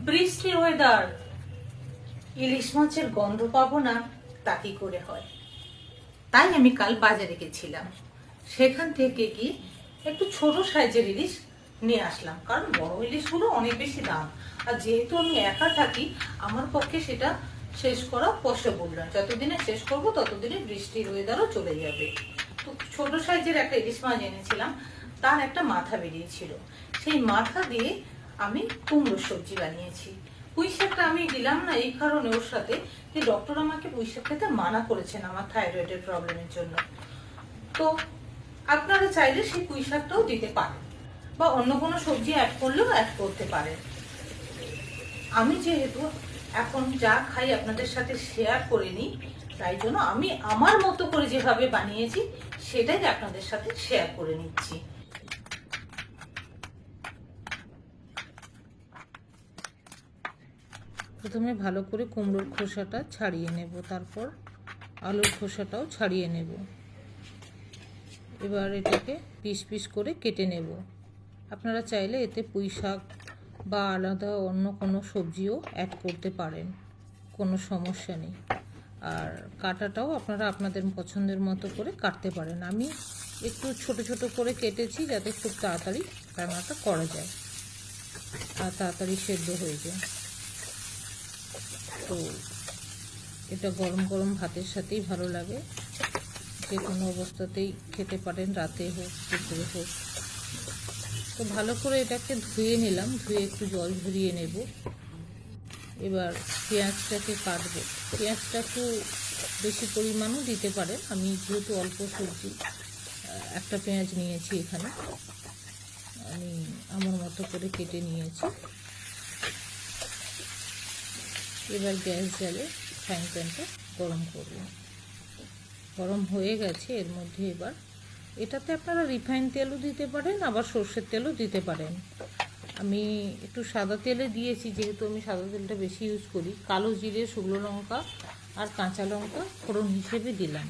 বৃষ্টির ওয়েদার, ইলিশ মাছের গন্ধ পাবো না তা কি করে হয়? তাই আমি কাল বাজারে গেছিলাম, সেখান থেকে কি একটু ছোট সাইজের ইলিশ নিয়ে আসলাম, কারণ বড় ইলিশগুলো অনেক বেশি দাম। আর যেহেতু আমি একা থাকি, আমার পক্ষে সেটা শেষ করা পসিবল না। যতদিনে শেষ করব ততদিনে বৃষ্টির ওয়েদারও চলে যাবে। তো ছোট সাইজের একটা ইলিশ মাছ এনেছিলাম, তার একটা মাথা বেরিয়েছিল। সেই মাথা দিয়ে আমি কুমড়োর সবজি বানিয়েছি। পুঁই শাকটা আমি দিলাম না এই কারণে ওর সাথে, যে ডক্টর আমাকে পুঁই শাক খেতে মানা করেছেন আমার থাইরয়েডের প্রবলেমের জন্য। তো আপনারা চাইলে সেই পুঁই শাকটাও দিতে পারেন, বা অন্য কোনো সবজি অ্যাড করলেও অ্যাড করতে পারেন। আমি যেহেতু এখন যা খাই আপনাদের সাথে শেয়ার করে নিই, তাই জন্য আমি আমার মতো করে যেভাবে বানিয়েছি সেটাই আপনাদের সাথে শেয়ার করে নিচ্ছি। প্রথমে ভালো করে কুমড়োর খোসাটা ছাড়িয়ে নেব, তারপর আলুর খোসাটাও ছাড়িয়ে নেব। এবার এটাকে পিস পিস করে কেটে নেব। আপনারা চাইলে এতে পুঁই শাক বা আলাদা অন্য কোনো সবজিও অ্যাড করতে পারেন, কোনো সমস্যা নেই। আর কাটাটাও আপনারা আপনাদের পছন্দের মতো করে কাটতে পারেন। আমি একটু ছোট ছোট করে কেটেছি যাতে খুব তাড়াতাড়ি রান্নাটা করা যায় আর তাড়াতাড়ি সেদ্ধ হয়ে যায়। তো এটা গরম গরম ভাতের সাথেই ভালো লাগে, যে কোনো অবস্থাতেই খেতে পারেন, রাতে হোক দুপুরে হোক। তো ভালো করে এটাকে ধুয়ে নিলাম, ধুয়ে একটু জল ঝরিয়ে নেব। এবার পেঁয়াজটাকে কাটবো। পেঁয়াজটা একটু বেশি পরিমাণও দিতে পারেন, আমি যেহেতু অল্প সবজি একটা পেঁয়াজ নিয়েছি এখানে, আমি আমার মতো করে কেটে নিয়েছি। এবার গ্যাস জ্বালে ফ্রাইং প্যানটা গরম করব। গরম হয়ে গেছে, এর মধ্যে এবার এটাতে আপনারা রিফাইন তেলও দিতে পারেন, আবার সর্ষের তেলও দিতে পারেন। আমি একটু সাদা তেলে দিয়েছি, যেহেতু আমি সাদা তেলটা বেশি ইউজ করি। কালো জিরে, শুকনো লঙ্কা আর কাঁচা লঙ্কা ফোড়ন হিসেবে দিলাম।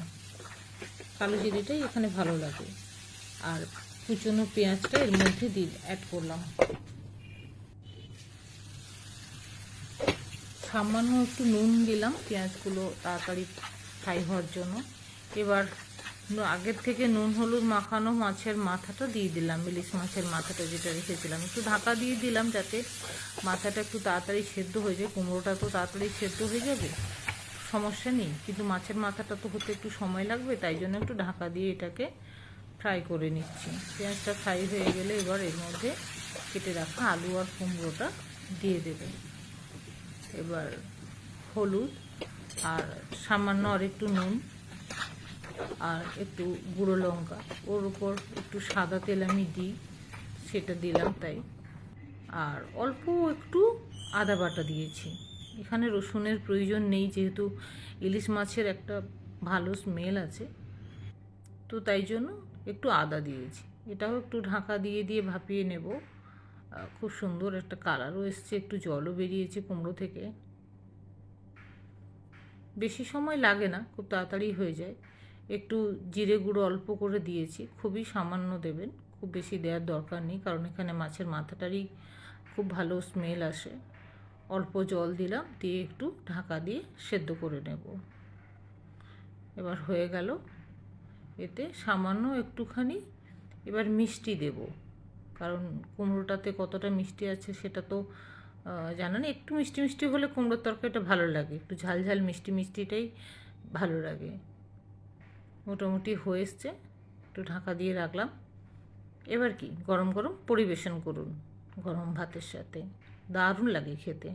কালো জিরেটাই এখানে ভালো লাগে। আর কুচনো পেঁয়াজটা এর মধ্যে অ্যাড করলাম। সামান্য একটু নুন দিলাম পেঁয়াজগুলো তাড়াতাড়ি ফ্রাই হওয়ার জন্য। এবার আগের থেকে নুন হলুদ মাখানো মাছের মাথাটা দিয়ে দিলাম, ইলিশ মাছের মাথাটা যেটা রেখেছিলাম। একটু ঢাকা দিয়ে দিলাম যাতে মাথাটা একটু তাড়াতাড়ি সেদ্ধ হয়ে যায়। কুমড়োটা তো তাড়াতাড়ি সেদ্ধ হয়ে যাবে, সমস্যা নেই, কিন্তু মাছের মাথাটা তো হতে একটু সময় লাগবে, তাই জন্য একটু ঢাকা দিয়ে এটাকে ফ্রাই করে নিচ্ছি। পেঁয়াজটা ফ্রাই হয়ে গেলে এবার এর মধ্যে কেটে রাখা আলু আর কুমড়োটা দিয়ে দেবে। এবার হলুদ আর সামান্য আর একটু নুন আর একটু গুঁড়ো লঙ্কা, ওর উপর একটু সাদা তেল আমি দিই, সেটা দিলাম তাই। আর অল্প একটু আদা বাটা দিয়েছি। এখানে রসুনের প্রয়োজন নেই, যেহেতু ইলিশ মাছের একটা ভালো স্মেল আছে, তো তাই জন্য একটু আদা দিয়েছি। এটাও একটু ঢাকা দিয়ে দিয়ে ভাপিয়ে নেব। খুব সুন্দর একটা কালারও এসছে, একটু জলও বেরিয়েছে কুমড়ো থেকে। বেশি সময় লাগে না, খুব তাড়াতাড়ি হয়ে যায়। একটু জিরে গুঁড়ো অল্প করে দিয়েছি, খুবই সামান্য দেবেন, খুব বেশি দেওয়ার দরকার নেই, কারণ এখানে মাছের মাথাটারই খুব ভালো স্মেল আসে। অল্প জল দিলাম, দিয়ে একটু ঢাকা দিয়ে সেদ্ধ করে নেব। এবার হয়ে গেল। এতে সামান্য একটুখানি এবার মিষ্টি দেব, কারণ কুমড়োটাতে কতটা মিষ্টি আছে সেটা তো জানেন। একটু মিষ্টি মিষ্টি হলে কুমড়োর তরকারিটা ভালো লাগে, একটু ঝাল ঝাল মিষ্টি মিষ্টিটাই ভালো লাগে। মোটামুটি হয়ে এসছে, একটু ঢাকা দিয়ে রাখলাম। এবার কি গরম গরম পরিবেশন করুন গরম ভাতের সাথে, দারুণ লাগে খেতে।